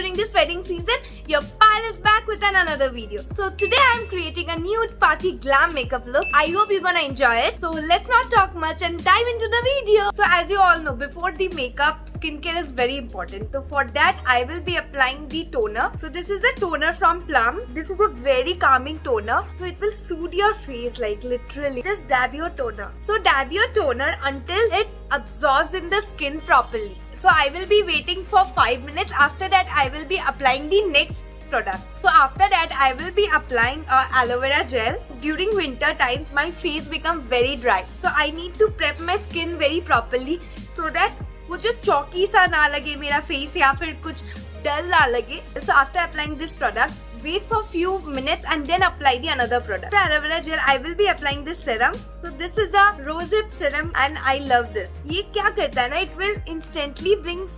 during this wedding season, your pal is back with another video. So today I am creating a nude party glam makeup look. I hope you're gonna enjoy it. So let's not talk much and dive into the video. So as you all know, before the makeup, skincare is very important. So for that, I will be applying the toner. So this is a toner from Plum. This is a very calming toner. So it will soothe your face, like literally. Just dab your toner. So dab your toner until it absorbs in the skin properly. So I will be waiting for 5 minutes. After that, I will be applying the next product. So after that, I will be applying aloe vera gel. During winter times, my face becomes very dry. So I need to prep my skin very properly so that वो जो चौकी सा ना लगे मेरा face या फिर कुछ dull ना लगे. So after applying this product, wait for few minutes and then apply the another product. After aloe vera gel, I will be applying this serum. So this is a rosehip serum and I love this. ये क्या करता है ना? It will instantly brings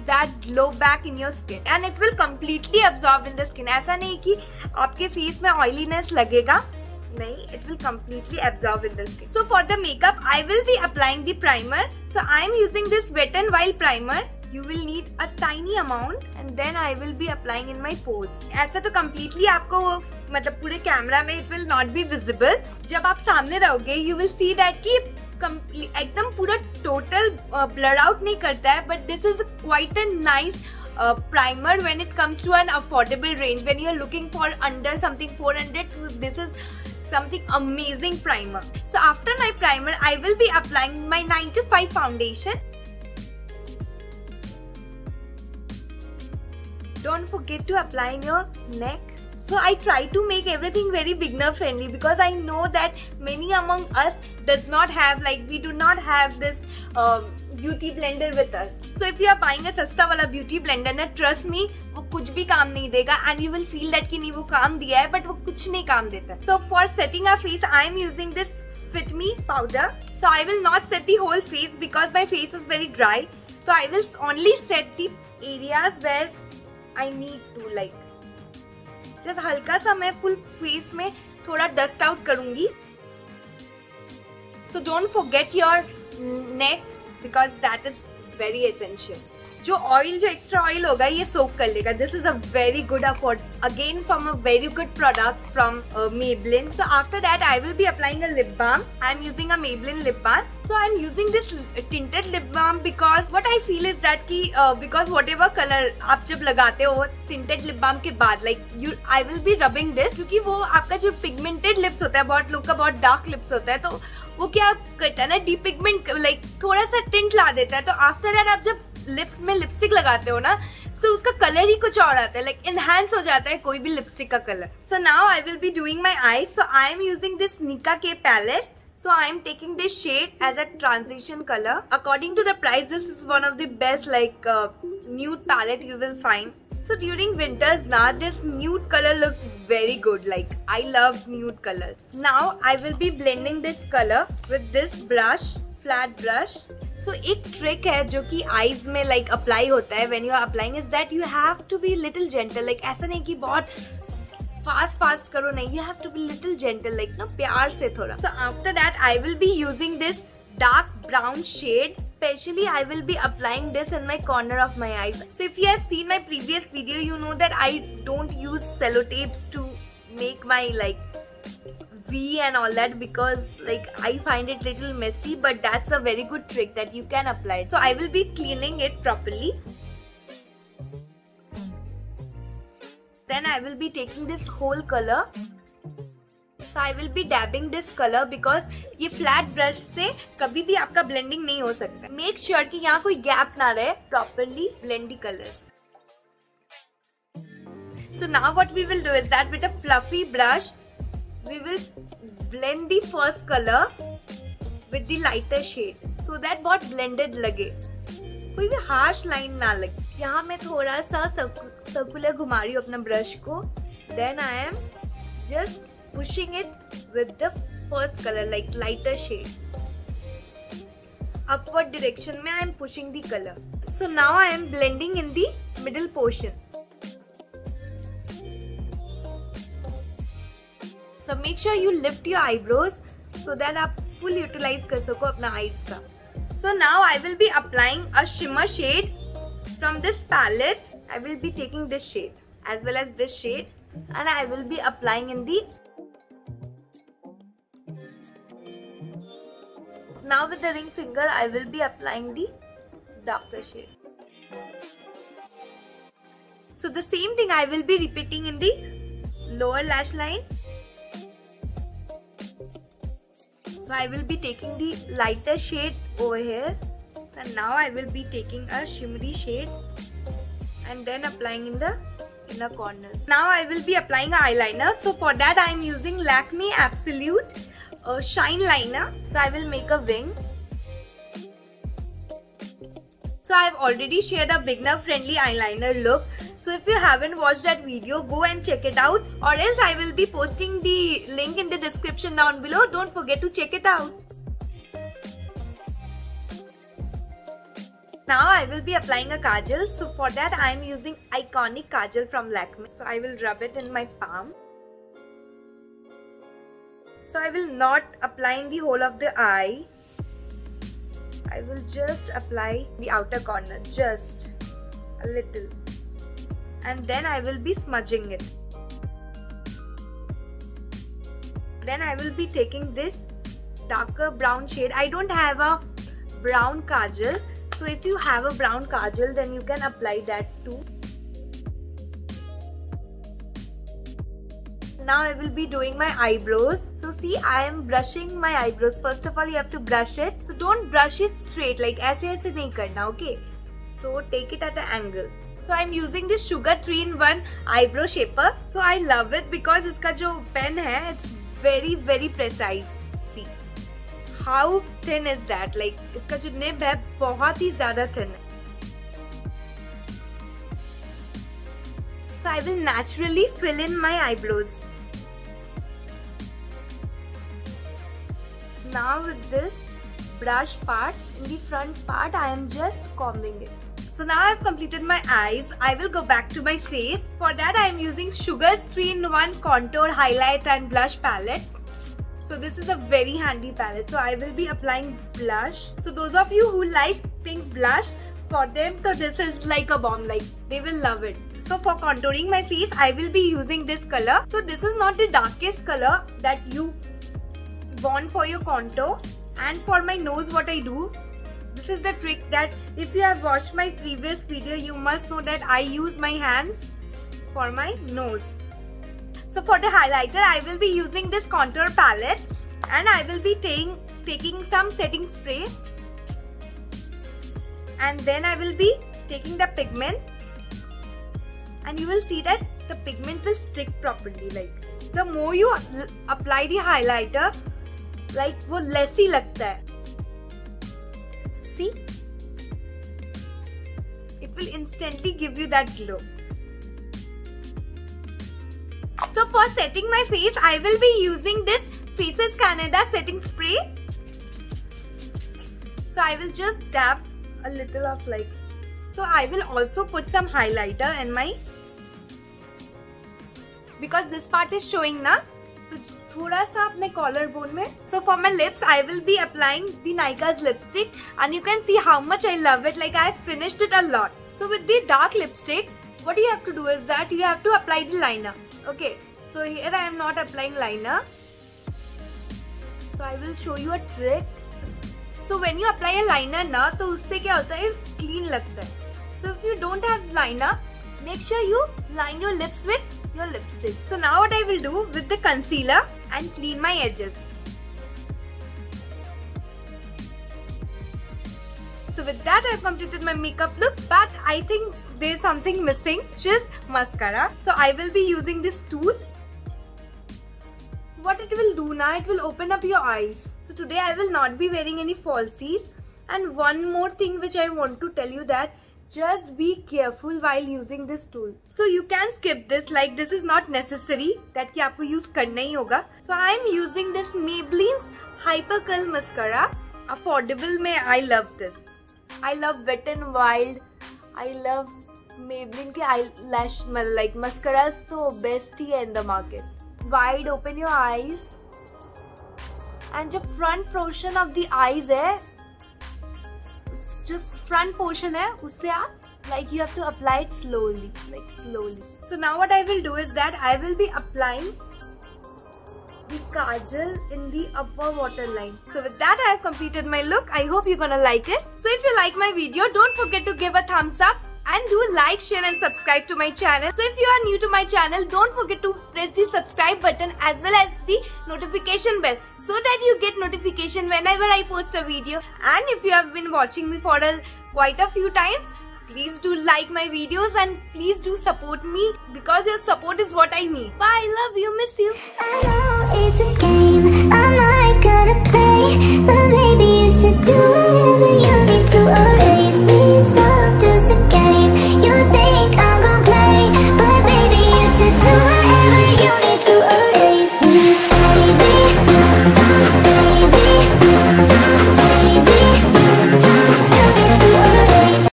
that glow back in your skin and it will completely absorb in the skin. ऐसा नहीं कि आपके face में oiliness लगेगा. नहीं, it will completely absorb in the skin. So for the makeup, I will be applying the primer. So I am using this Wet n Wild primer. You will need a tiny amount and then I will be applying in my pores. ऐसा तो completely आपको मतलब पूरे camera में it will not be visible. जब आप सामने रहोगे, you will see that कि एकदम पूरा total blur out नहीं करता है, but this is quite a nice primer when it comes to an affordable range. When you are looking for under something 400, this is something amazing primer. So after my primer, I will be applying my 9to5 foundation. Don't forget to apply in your neck. So I try to make everything very beginner friendly because I know that many among us does not have, like, we do not have this beauty blender with us. So if you are buying a सस्ता वाला beauty blender ना, trust me, वो कुछ भी काम नहीं देगा and you will feel that कि नहीं वो काम दिया है but वो कुछ नहीं काम देता. So for setting our face, I am using this Fit Me powder. So I will not set the whole face because my face is very dry. So I will only set the areas where I need to, like, just हल्का सा मैं full face में थोड़ा dust out करूँगी. So don't forget your neck because that is very essential. जो oil, जो extra oil होगा ये soak कर लेगा. This is a very good afford, again from a very good product from Maybelline. So after that I will be applying a lip balm. I am using a Maybelline lip balm. So I am using this tinted lip balm because what I feel is that कि because whatever color आप जब लगाते हो tinted lip balm के बाद, like I will be rubbing this क्योंकि वो आपका जो pigmented lips होता है, बहुत लोग का बहुत dark lips होता है, तो वो क्या करता है ना, depigment, like थोड़ा सा tint ला देता है. तो after that आप जब लिप्स में लिपस्टिक लगाते हो ना, so उसका कलर ही कुछ और आता है, like enhance हो जाता है कोई भी लिपस्टिक का colour. So now I will be doing my eyes. So I am using this Nika K palette. So I am taking this shade as a transition color. According to the price, this is one of the best like nude palette you will find. So during winters now, this nude color looks very good. Like I love nude color. Now I will be blending this color with this brush, flat brush. So एक trick है जो कि eyes में like apply होता है when you are applying is that you have to be little gentle. Like ऐसा नहीं कि बहुत fast करो नहीं. You have to be little gentle, like ना प्यार से थोड़ा. So after that I will be using this dark brown shade. Especially I will be applying this in my corner of my eyes. So if you have seen my previous video, you know that I don't use sellotapes to make my like V and all that because like I find it little messy, but that's a very good trick that you can apply. So I will be cleaning it properly. Then I will be taking this whole color. So I will be dabbing this color because ये flat brush से कभी भी आपका blending नहीं हो सकता. Make sure कि यहाँ कोई gap ना रहे. Properly blend the colors. So now what we will do is that with a fluffy brush, we will blend the first color with the lighter shade so that बहुत blended लगे, कोई भी harsh line ना लगे. यहाँ मैं थोड़ा सा circular घुमा रही हूँ अपना brush को. Then I am just pushing it with the first color like lighter shade. Upward direction में I am pushing the color. So now I am blending in the middle portion. So make sure you lift your eyebrows so that आप full utilize कर सको अपना eyes का. So now I will be applying a shimmer shade from this palette. I will be taking this shade as well as this shade, and I will be applying in the. Now with the ring finger, I will be applying the darker shade. So the same thing I will be repeating in the lower lash line. So I will be taking the lighter shade over here. So now I will be taking a shimmery shade and then applying in the inner corners. Now I will be applying an eyeliner. So for that I am using Lakme Absolute Shine Liner. So I will make a wing. So I have already shared a beginner friendly eyeliner look. So if you haven't watched that video, go and check it out, or else I will be posting the link in the description down below. Don't forget to check it out. Now I will be applying a kajal. So for that I am using Iconic Kajal from Lakme. So I will rub it in my palm. So I will not apply in the whole of the eye. I will just apply the outer corner, just a little. And then I will be smudging it. Then I will be taking this darker brown shade. I don't have a brown kajal. So if you have a brown kajal, then you can apply that too. Now I will be doing my eyebrows. So see, I am brushing my eyebrows. First of all, you have to brush it. So don't brush it straight, like aise nahi karna, okay? So take it at an angle. So I am using this Sugar 3-in-1 eyebrow shaper. So I love it because iska jo pen hai, it's very precise. See how thin is that? Like iska jo nib hai, bahut hi zyada thin hai. So I will naturally fill in my eyebrows. Now with this brush part, in the front part, I am just combing it. So now I have completed my eyes. I will go back to my face. For that I am using Sugar's 3-in-1 Contour Highlight and Blush Palette. So this is a very handy palette. So I will be applying blush. So those of you who like pink blush, for them so this is like a bomb, like they will love it. So for contouring my face, I will be using this color. So this is not the darkest color that you want for your contour. And for my nose, what I do, this is the trick that if you have watched my previous video, you must know that I use my hands for my nose. So for the highlighter, I will be using this contour palette and I will be taking some setting spray, and then I will be taking the pigment, and you will see that the pigment will stick properly. Like the more you apply the highlighter, like वो less ही लगता है. See, it will instantly give you that glow. So for setting my face, I will be using this Faces Canada setting spray. So I will just dab a little of like. So I will also put some highlighter in my, because this part is showing na. So थोड़ा सा अपने collarbone में. So for my lips, I will be applying the Nykaa's lipstick, and you can see how much I love it. Like I finished it a lot. So with the dark lipstick, what you have to do is that you have to apply the liner. Okay. So here I am not applying liner. So I will show you a trick. So when you apply a liner ना, तो उससे क्या होता है, clean लगता है. So if you don't have liner, make sure you line your lips with your lipstick. So now what I will do with the concealer and clean my edges. So with that I have completed my makeup look, but I think there is something missing, which is mascara. So I will be using this tool. What it will do now, it will open up your eyes. So today I will not be wearing any falsies. And one more thing which I want to tell you, that just be careful while using this tool. So you can skip this, like this is not necessary that कि आपको use करना ही होगा. So I am using this Maybelline's Hyper Curl Mascara. Affordable में I love this. I love Wet n Wild. I love Maybelline के eyelash, like mascaras तो best ही है in the market. Wide open your eyes. And जो front portion of the eyes है, जो front portion है, उससे आप Like you have to apply it slowly, like slowly. So now what I will do is that I will be applying the kajal in the upper waterline. So with that I have completed my look. I hope you're gonna like it. So if you like my video, don't forget to give a thumbs up and do like, share and subscribe to my channel. So if you are new to my channel, don't forget to press the subscribe button as well as the notification bell so that you get notification whenever I post a video. And if you have been watching me for quite a few times, please do like my videos and please do support me because your support is what I need. Bye, love you, miss you. I know it's a game I'm not gonna play, but